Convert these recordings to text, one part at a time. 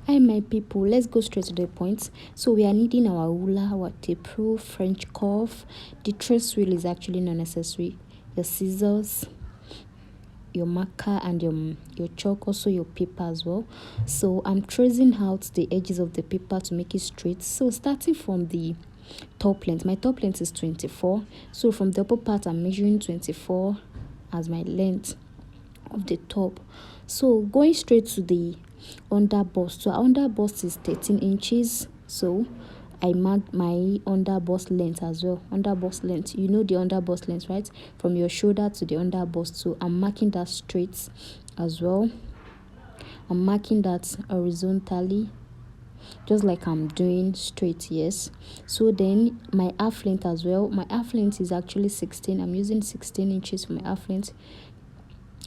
Hi my people, let's go straight to the point. So we are needing our ruler, our tape rule, French cuff. The trace wheel is actually not necessary. Your scissors, your marker, and your chalk, also your paper as well. So I'm tracing out the edges of the paper to make it straight. So starting from the top length, my top length is 24. So from the upper part, I'm measuring 24 as my length of the top. So going straight to the under bust, so our under bust is 13 inches. So I marked my under bust length as well. Under bust length, you know the under bust length, right? From your shoulder to the under bust. So I'm marking that straight as well. I'm marking that horizontally, just like I'm doing straight. Yes. So then my half length as well, my half length is actually 16. I'm using 16 inches for my half length.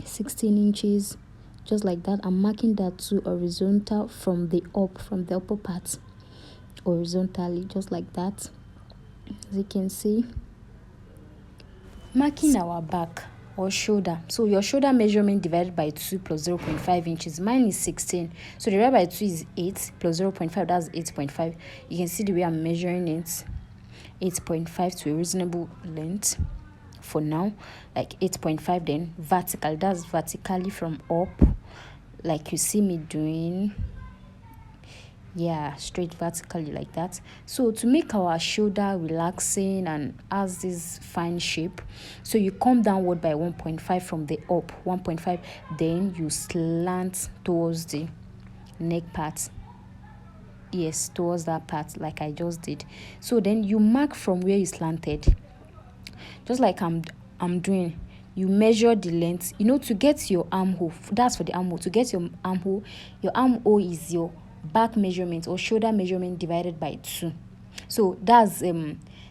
16 inches, just like that. I'm marking that to horizontal from the upper part, horizontally, just like that, as you can see. Marking our back or shoulder, so your shoulder measurement divided by 2 plus 0.5 inches. Mine is 16, so divided by 2 is 8 plus 0.5, that's 8.5. You can see the way I'm measuring it, 8.5 to a reasonable length for now, like 8.5. Then vertical, that's vertically from up, like you see me doing. Yeah, straight vertically like that. So to make our shoulder relaxing and has this fine shape, so you come downward by 1.5 from the up, 1.5, then you slant towards the neck part. Yes, towards that part, like I just did. So then you mark from where you slanted, just like I'm doing. You measure the length, to get your armhole. That's for the armhole. To get your armhole is your back measurement or shoulder measurement divided by 2. So that's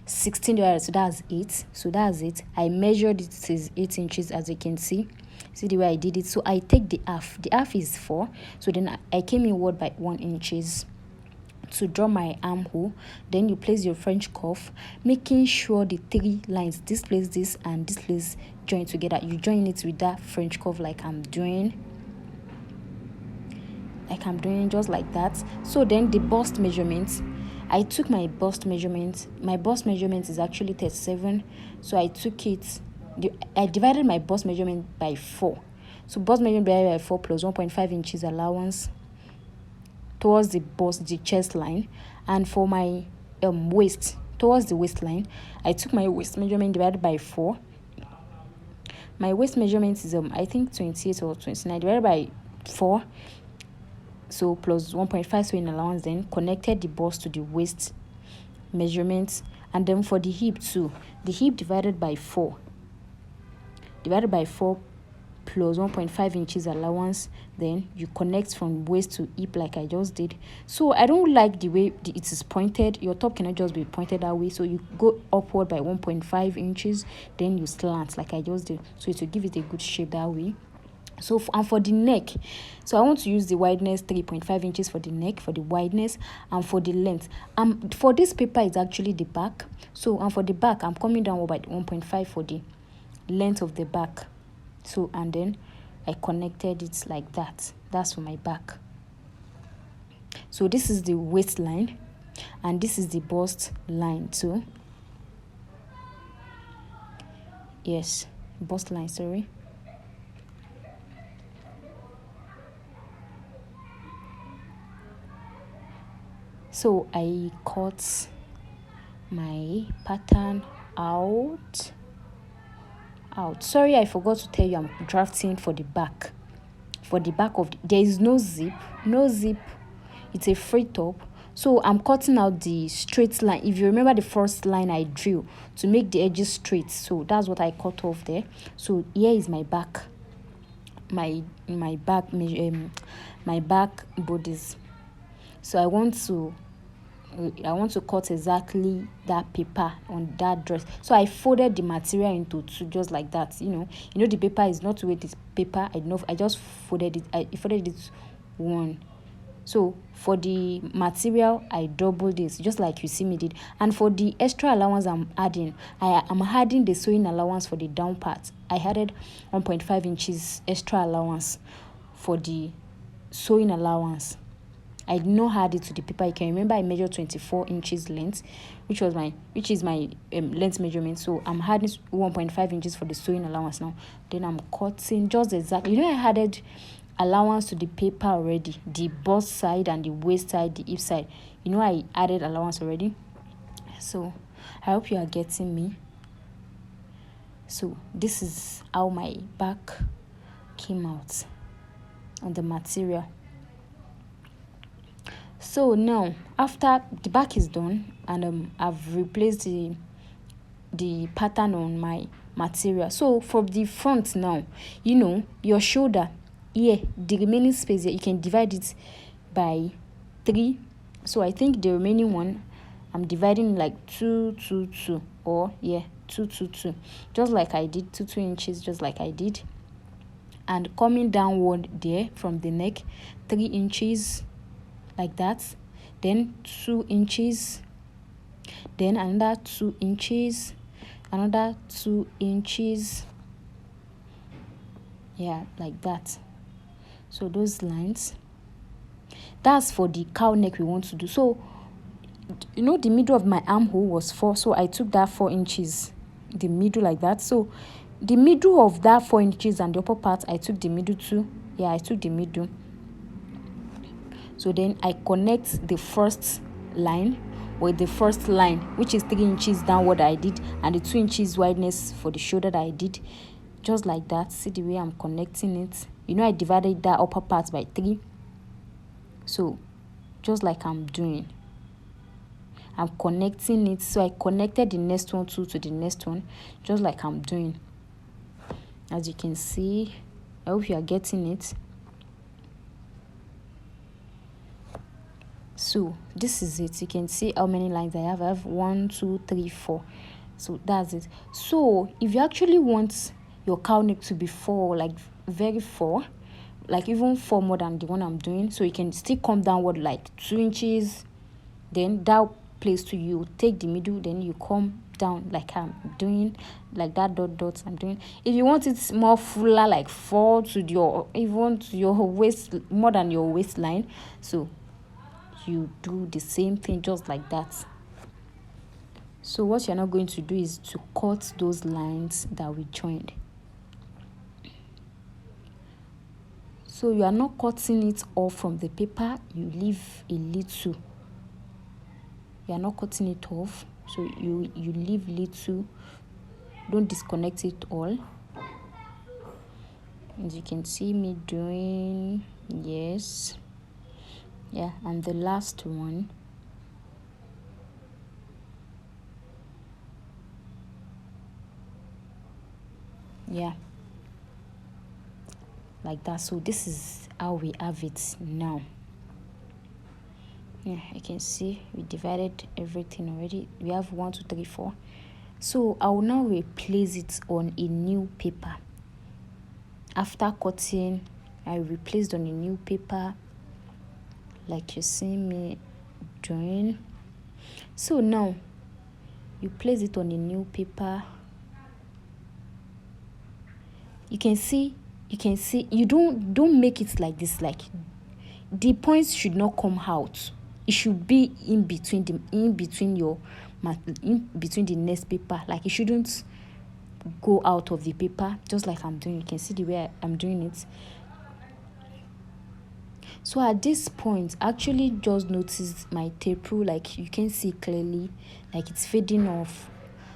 16 divided, so that's 8. So that's it. I measured it is 8 inches, as you can see. See the way I did it. So I take the half. The half is 4. So then I came inward by 1 inches to draw my armhole. Then you place your French cuff, making sure the 3 lines, this place, this, and this place, join together. You join it with that French cuff, like I'm doing, just like that. So then the bust measurement, I took my bust measurement. My bust measurement is actually 37. So I took it, I divided my bust measurement by 4. So bust measurement divided by 4 plus 1.5 inches allowance towards the bust, the chest line. And for my waist, towards the waistline, I took my waist measurement divided by 4. My waist measurement is I think 28 or 29 divided by 4. So plus 1.5 sewing allowance, then connected the bust to the waist measurements. And then for the hip too, the hip divided by 4 plus 1.5 inches allowance, then you connect from waist to hip, like I just did. So I don't like the way it is pointed. Your top cannot just be pointed that way, so you go upward by 1.5 inches, then you slant like I just did, so it will give it a good shape that way. So and for the neck, so I want to use the wideness 3.5 inches for the neck, for the wideness, and for the length. For this paper is actually the back. So and for the back, I'm coming down by 1.5 for the length of the back. So and then I connected it like that. That's for my back. So this is the waistline, and this is the bust line too. Yes, bust line, sorry. So I cut my pattern out. Sorry, I forgot to tell you I'm drafting for the back. For the back of there is no zip. It's a free top. So I'm cutting out the straight line. If you remember the first line I drew to make the edges straight, so that's what I cut off there. So here is my back. My back bodies. So I want to cut exactly that paper on that dress. So I folded the material into 2, just like that. The paper is not weight, it's paper. I just folded it. I folded it 1. So for the material, I doubled this, just like you see me did. And for the extra allowance I'm adding, I'm adding the sewing allowance for the down part. I added 1.5 inches extra allowance for the sewing allowance. I did not add it to the paper. You can remember I measured 24 inches length, which is my length measurement. So I'm adding 1.5 inches for the sewing allowance now. Then I'm cutting just exactly. I added allowance to the paper already, the bust side and the waist side, the hip side. I added allowance already. So I hope you are getting me. So this is how my back came out on the material. So now after the back is done and I've replaced the pattern on my material. So from the front now, your shoulder here, the remaining space here, you can divide it by 3. So I think the remaining one I'm dividing like 2 2 2, or 2 2 2, just like I did, 2 2 inches, just like I did. And coming downward there from the neck, 3 inches like that, then 2 inches, then another 2 inches, another 2 inches, like that. So those lines, that's for the cow neck we want to do. So the middle of my armhole was 4, so I took that 4 inches, the middle, like that. So the middle of that 4 inches and the upper part, I took the middle too. I took the middle. So then I connect the first line with the first line, which is 3 inches downward I did, and the 2 inches wideness for the shoulder that I did, just like that. See the way I'm connecting it. I divided that upper part by 3. So just like I'm doing, I'm connecting it. So I connected the next one too to the next one, just like I'm doing. As you can see, I hope you are getting it. So this is it. You can see how many lines I have. I have 1 2 3 4. So that's it. So if you actually want your cow neck to be 4, like very 4, like even 4 more than the one I'm doing, so you can still come downward like 2 inches, then that place to you take the middle, then you come down like I'm doing, like that dot I'm doing. If you want it more fuller, like 4 to your, even to your waist, more than your waistline, so you do the same thing just like that. So what you're not going to do is to cut those lines that we joined. So you are not cutting it off from the paper, you leave a little. You are not cutting it off, so you leave little. Don't disconnect it all. As you can see me doing, yes. And the last one. Like that. So this is how we have it now. You can see we divided everything already. We have 1 2 3 4. So I will now replace it on a new paper. After cutting, I replaced on a new paper, like you see me doing. So now you place it on a new paper. You can see you don't make it like this. Like the points should not come out. It should be in between the next paper. Like it shouldn't go out of the paper, just like I'm doing. You can see the way I'm doing it. So at this point, actually just notice my tape rule, like you can see clearly, like it's fading off.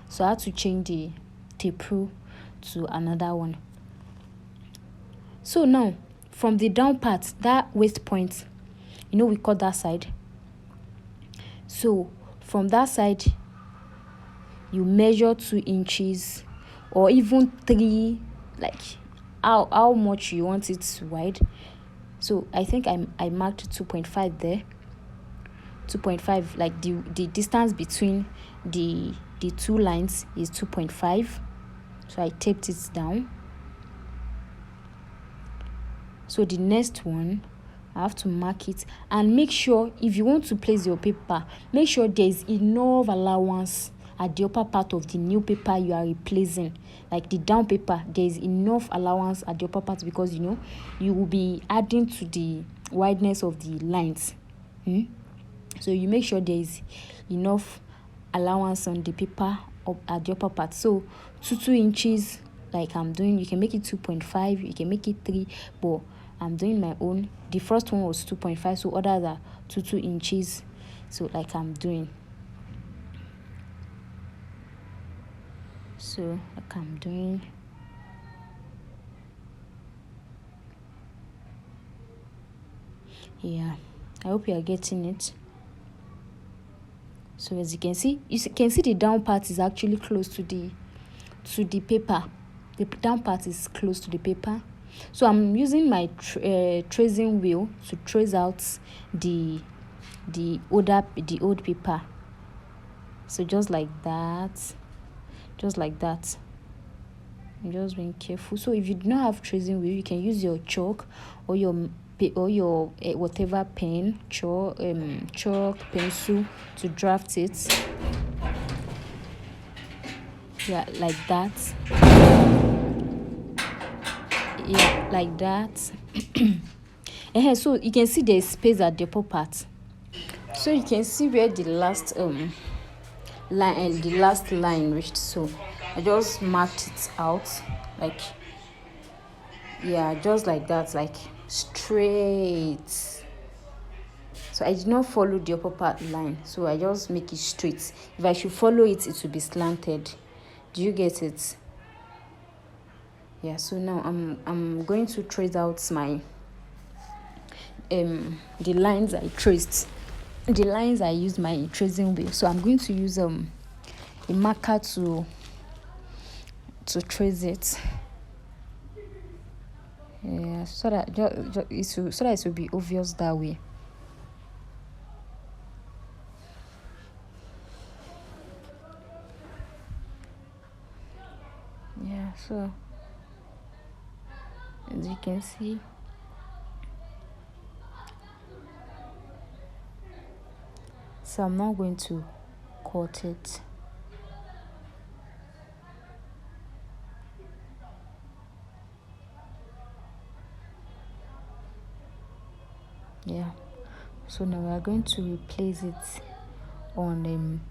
So I had to change the tape rule to another one. So now from the down part, that waist point, we cut that side. So from that side, you measure 2 inches or even 3, like how much you want it wide. So I think I marked 2.5 there. 2.5, like the distance between the two lines is 2.5. So I taped it down. So the next one, I have to mark it and make sure, if you want to place your paper, make sure there is enough allowance at the upper part of the new paper you are replacing. Like the down paper, there is enough allowance at the upper part, because you will be adding to the wideness of the lines. So you make sure there is enough allowance on the paper up at the upper part. So 2 inches, like I'm doing, you can make it 2.5, you can make it 3, but I'm doing my own. The first one was 2.5, so others are 2 inches. So like I'm doing. So like I'm doing. Yeah, I hope you are getting it. So as you can see the down part is actually close to the paper. The down part is close to the paper. So I'm using my tracing wheel to trace out the old paper. So just like that, I'm just being careful. So if you do not have tracing wheel, you can use your chalk or your whatever pen, chalk, pencil to draft it. Yeah, like that. Yeah, like that. So you can see there's space at the upper part. So you can see where the last line reached. So I just marked it out, like, yeah, just like that, like straight. So I did not follow the upper part line, so I just make it straight. If I should follow it, it will be slanted. Do you get it? Yeah, so now I'm going to trace out my the lines I traced. The lines I used my tracing wheel. So I'm going to use a marker to trace it. Yeah, so that it will be obvious that way. Yeah, so as you can see, so I'm not going to cut it. Yeah, so now we are going to replace it on